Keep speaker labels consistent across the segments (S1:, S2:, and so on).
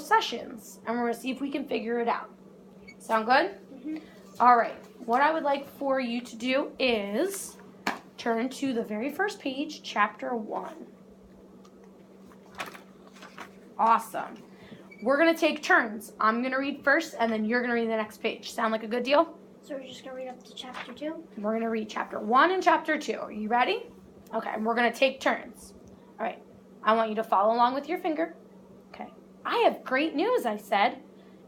S1: sessions, and we're going to see if we can figure it out. Sound good?
S2: Mm-hmm.
S1: All right. What I would like for you to do is turn to the very first page, chapter 1. Awesome. We're going to take turns. I'm going to read first, and then you're going to read the next page. Sound like a good deal?
S2: So we're just going to read up to chapter 2?
S1: We're going to read chapter 1 and chapter 2. Are you ready? Okay, and we're going to take turns. All right. I want you to follow along with your finger. Okay. I have great news, I said.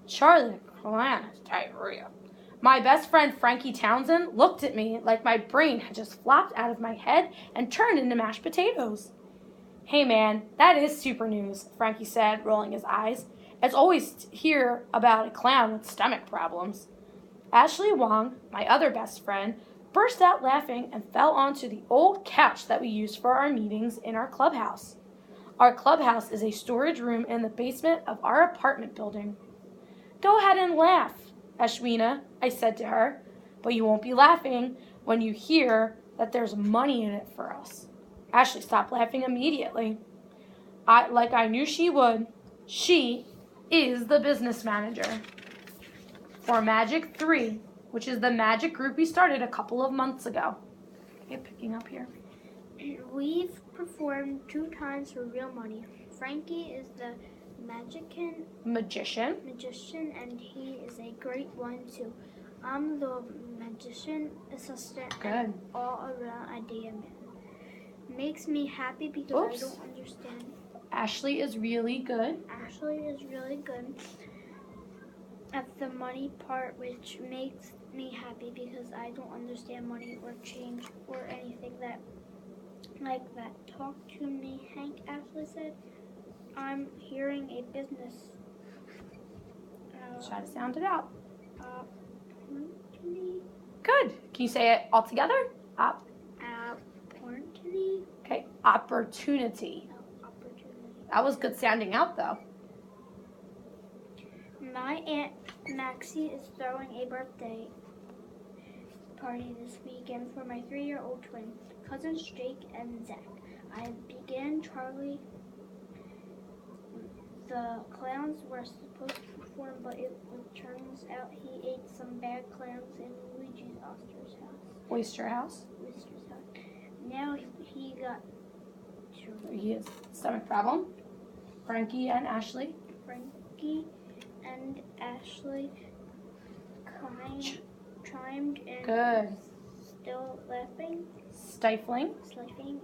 S1: Charlie, diarrhea. My best friend Frankie Townsend looked at me like my brain had just flopped out of my head and turned into mashed potatoes. Hey man, that is super news, Frankie said, rolling his eyes. It's always to hear about a clown with stomach problems. Ashley Wong, my other best friend, burst out laughing and fell onto the old couch that we use for our meetings in our clubhouse. Our clubhouse is a storage room in the basement of our apartment building. Go ahead and laugh, Ashwina, I said to her, but you won't be laughing when you hear that there's money in it for us. Ashley stopped laughing immediately. Like I knew she would. She is the business manager for Magic 3, which is the magic group we started a couple of months ago. Okay, picking up here.
S2: We've performed 2 times for real money. Frankie is the magician, and he is a great one too. I'm the magician assistant and all-around idea man. Makes me happy because I don't understand.
S1: Ashley is really good.
S2: Ashley is really good at the money part, which makes me happy because I don't understand money or change or anything like that. Talk to me, Hank, Ashley said. I'm hearing a business.
S1: Try to sound it out.
S2: Opportunity.
S1: Good. Can you say it all together?
S2: Opportunity.
S1: Okay, opportunity. That was good sounding out, though.
S2: My Aunt Maxie is throwing a birthday party this weekend for my 3-year-old twin, cousins Jake and Zach. I began Charlie. The clowns were supposed to perform, but it turns out he ate some bad clowns in Luigi's
S1: Oyster house.
S2: Now he got
S1: He has stomach problem. Frankie and Ashley
S2: chimed in.
S1: Good.
S2: Still laughing?
S1: Stifling,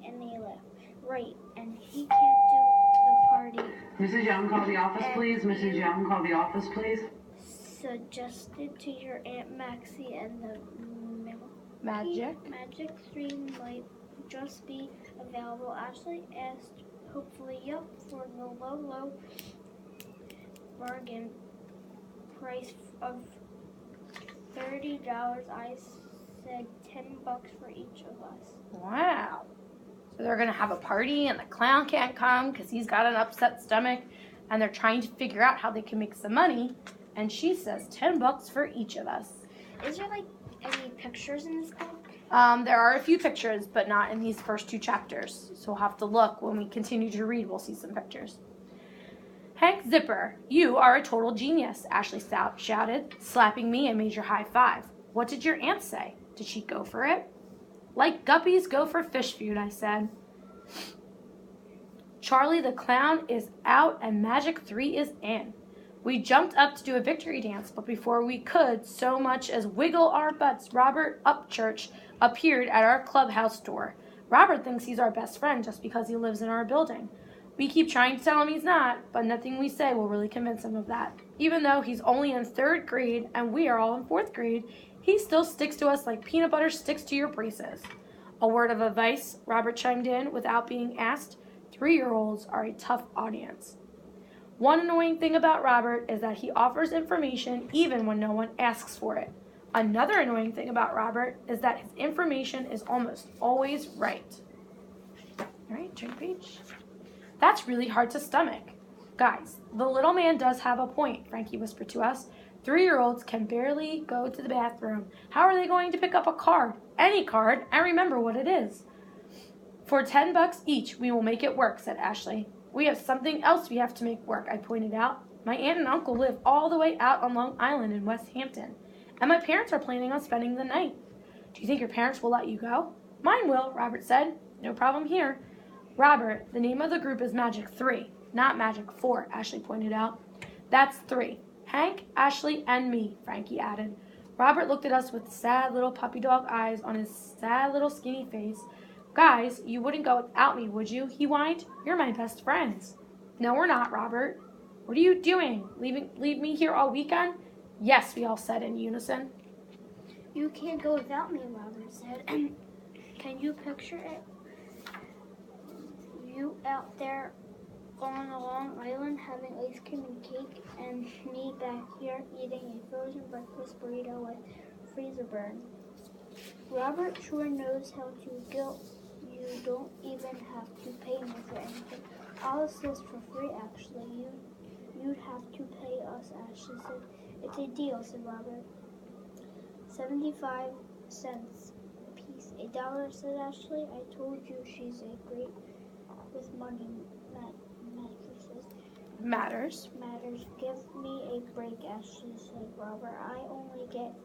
S2: and they laugh. Right, and he can't do the party.
S3: Mrs. Young, call the office, please. Mrs. Young, call the office, please.
S2: Suggested to your Aunt Maxie, and the Magic 3 might just be available. Ashley asked, hopefully, yup, for the low bargain price of $30. I said $10 for each of us.
S1: Wow. So they're going to have a party and the clown can't come because he's got an upset stomach, and they're trying to figure out how they can make some money, and she says $10 for each of us.
S2: Is there any pictures in this book?
S1: There are a few pictures, but not in these first 2 chapters. So we'll have to look. When we continue to read, we'll see some pictures. Hank Zipper, you are a total genius, Ashley shouted, slapping me a major high five. What did your aunt say? Did she go for it? Like guppies go for fish food, I said. Charlie the clown is out and Magic 3 is in. We jumped up to do a victory dance, but before we could so much as wiggle our butts, Robert Upchurch appeared at our clubhouse door. Robert thinks he's our best friend just because he lives in our building. We keep trying to tell him he's not, but nothing we say will really convince him of that. Even though he's only in 3rd grade and we are all in 4th grade, he still sticks to us like peanut butter sticks to your braces. A word of advice, Robert chimed in without being asked. 3-year-olds are a tough audience. One annoying thing about Robert is that he offers information even when no one asks for it. Another annoying thing about Robert is that his information is almost always right. All right, turn page. That's really hard to stomach. Guys, the little man does have a point, Frankie whispered to us. 3-year-olds can barely go to the bathroom. How are they going to pick up a card, any card, and remember what it is? For $10 each, we will make it work, said Ashley. We have something else we have to make work, I pointed out. My aunt and uncle live all the way out on Long Island in West Hampton, and my parents are planning on spending the night. Do you think your parents will let you go? Mine will, Robert said. No problem here. Robert, the name of the group is Magic 3, not Magic 4, Ashley pointed out. That's 3. Hank, Ashley, and me, Frankie added. Robert looked at us with sad little puppy dog eyes on his sad little skinny face. Guys, you wouldn't go without me, would you? He whined. You're my best friends. No, we're not, Robert. What are you doing? Leave me here all weekend? Yes, we all said in unison.
S2: You can't go without me, Robert said. Can you picture it? You out there on a Long Island having ice cream and cake, and me back here eating a frozen breakfast burrito with freezer burn. Robert sure knows how to guilt. You don't even have to pay me for anything. I'll assist for free, actually. You'd have to pay us, Ashley said. It's a deal, said Robert. 75 cents a piece. $1, said Ashley. I told you she's a great with money
S1: Matters.
S2: Give me a break, Ashley said. Robert, I only get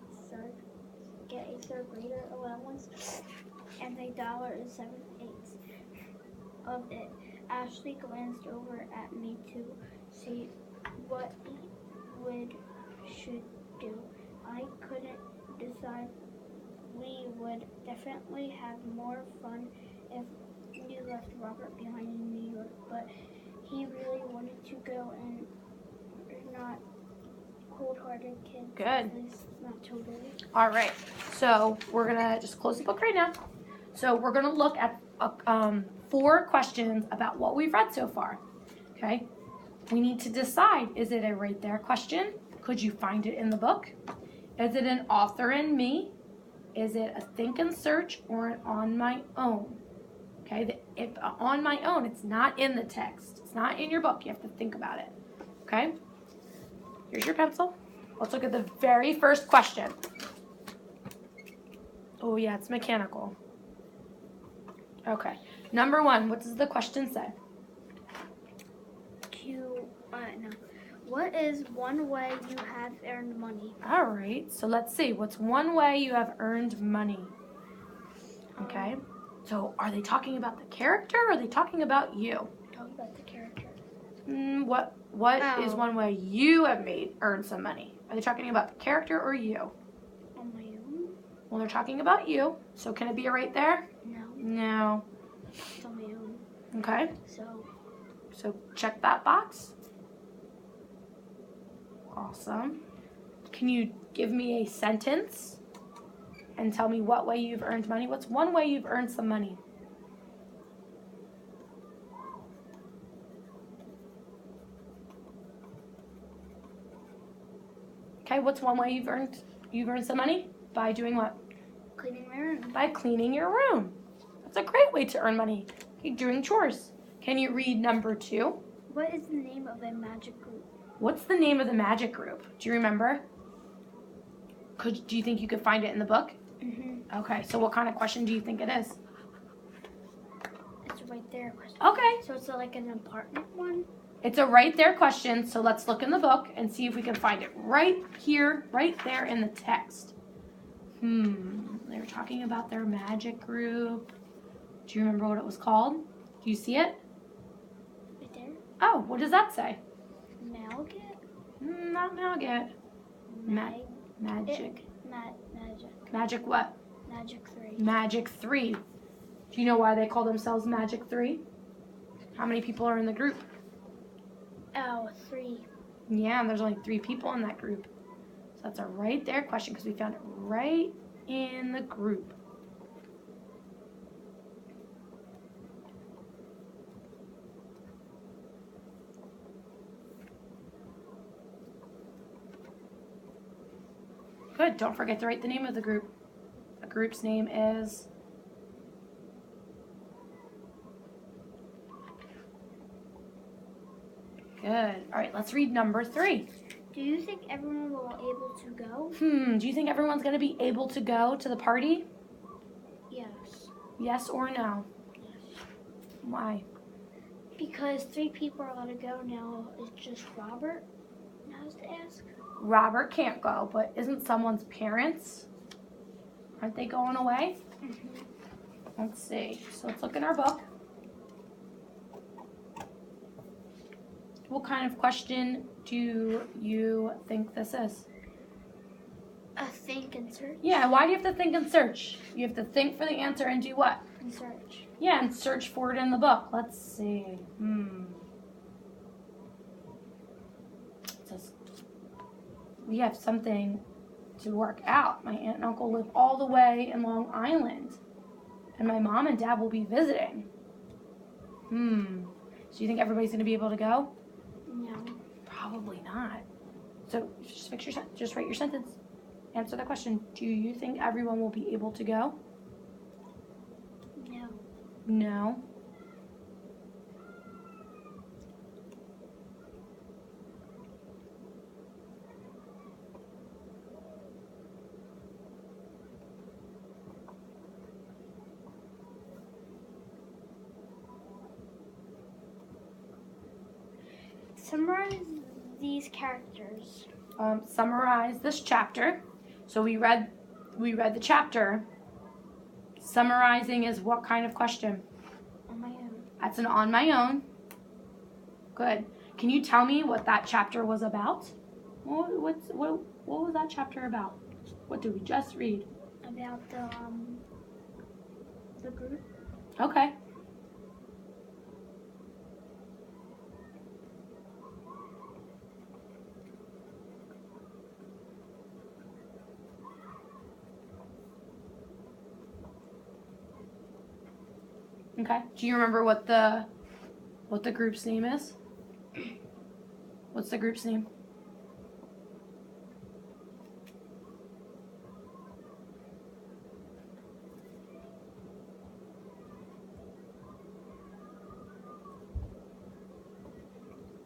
S2: a third grader allowance and $1.78 of it. Ashley glanced over at me to see what we should do. I couldn't decide. We would definitely have more fun if you left Robert behind in New York, but he really wanted to go, and not cold-hearted kid.
S1: Good.
S2: At least not totally.
S1: All right. So we're going to just close the book right now. So we're going to look at 4 questions about what we've read so far. Okay? We need to decide, is it a right there question? Could you find it in the book? Is it an author and me? Is it a think and search or an on my own? Okay, if on my own, it's not in the text. It's not in your book. You have to think about it. Okay? Here's your pencil. Let's look at the very first question. Oh, yeah, it's mechanical. Okay. Number 1, what does the question say?
S2: No. What is one way you have earned money?
S1: All right, so let's see. What's one way you have earned money? Okay. So are they talking about the character or are they talking about you?
S2: Talk about the character.
S1: What is one way you have earned some money? Are they talking about the character or you?
S2: On my own?
S1: Well, they're talking about you. So can it be a right there?
S2: No.
S1: No.
S2: It's on my own.
S1: Okay.
S2: So
S1: check that box. Awesome. Can you give me a sentence and tell me what way you've earned money? What's one way you've earned some money? Okay, what's one way you've earned some money? By doing what?
S2: cleaning my room.
S1: By cleaning your room. That's a great way to earn money. Okay, doing chores. Can you read number 2?
S2: What is the name of a magic group?
S1: What's the name of the magic group? Do you remember? Do you think you could find it in the book?
S2: Mm-hmm.
S1: Okay, so what kind of question do you think it is?
S2: It's right there. Question.
S1: Okay.
S2: So it's like an apartment one?
S1: It's a right there question, so let's look in the book and see if we can find it right here, right there in the text. They were talking about their magic group. Do you remember what it was called? Do you see it?
S2: Right there?
S1: Oh, what does that say?
S2: Malgit?
S1: Not Malgit. Magic.
S2: Magic.
S1: Magic what?
S2: Magic 3.
S1: Magic 3. Do you know why they call themselves Magic 3? How many people are in the group?
S2: Oh, 3.
S1: Yeah, and there's only 3 people in that group. So that's a right there question because we found it right in the group. Good. Don't forget to write the name of the group. The group's name is... Good. All right, let's read number 3.
S2: Do you think everyone will be able to go?
S1: Do you think everyone's going to be able to go to the party?
S2: Yes.
S1: Yes or no?
S2: Yes.
S1: Why?
S2: Because 3 people are allowed to go now. It's just Robert. ask?
S1: Robert can't go, but isn't someone's parents? Aren't they going away?
S2: Mm-hmm.
S1: Let's see. So let's look in our book. What kind of question do you think this is?
S2: A think and search?
S1: Yeah, why do you have to think and search? You have to think for the answer and do what?
S2: And search.
S1: Yeah, and search for it in the book. Let's see. It says, we have something to work out. My aunt and uncle live all the way in Long Island, and my mom and dad will be visiting. So you think everybody's going to be able to go?
S2: No.
S1: Probably not. So just write your sentence. Answer the question. Do you think everyone will be able to go?
S2: No.
S1: No.
S2: Summarize these characters.
S1: Summarize this chapter. So we read the chapter. Summarizing is what kind of question?
S2: On my own.
S1: That's an on my own. Good. Can you tell me what that chapter was about? What was that chapter about? What did we just read?
S2: About the group.
S1: Okay. Okay. Do you remember what the group's name is? What's the group's name?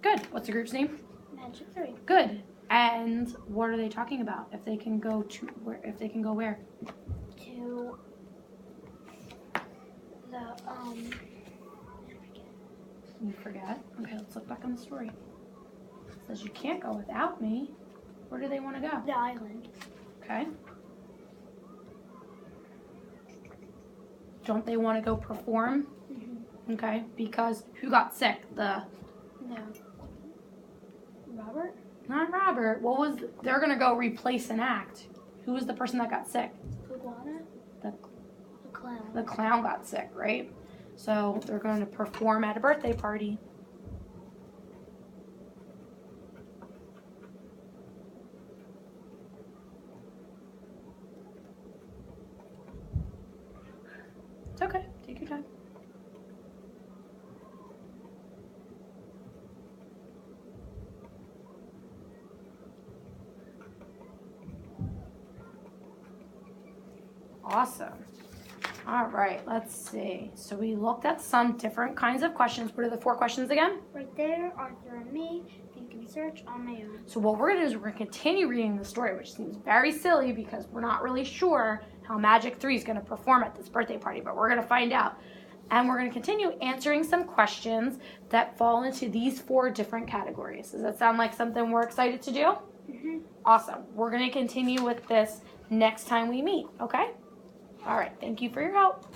S1: Good. What's the group's name?
S2: Magic 3.
S1: Good. And what are they talking about? If they can go to where? If they can go where?
S2: To the
S1: You forget. Okay, let's look back on the story. It says you can't go without me. Where do they want to go?
S2: the island.
S1: Okay. Don't they want to go perform?
S2: Mm-hmm.
S1: Okay. Because who got sick?
S2: No. Robert?
S1: Not Robert. They're gonna go replace an act. Who was the person that got sick?
S2: Iguana?
S1: The
S2: clown.
S1: The clown got sick, right? So they're going to perform at a birthday party. It's okay. Take your time. Awesome. All right, let's see. So we looked at some different kinds of questions. What are the 4 questions again?
S2: Right there, Arthur and me, think and search on my own.
S1: So what we're going to do is we're going to continue reading the story, which seems very silly because we're not really sure how Magic 3 is going to perform at this birthday party, but we're going to find out. And we're going to continue answering some questions that fall into these 4 different categories. Does that sound like something we're excited to do?
S2: Mm-hmm.
S1: Awesome. We're going to continue with this next time we meet, okay? All right. Thank you for your help.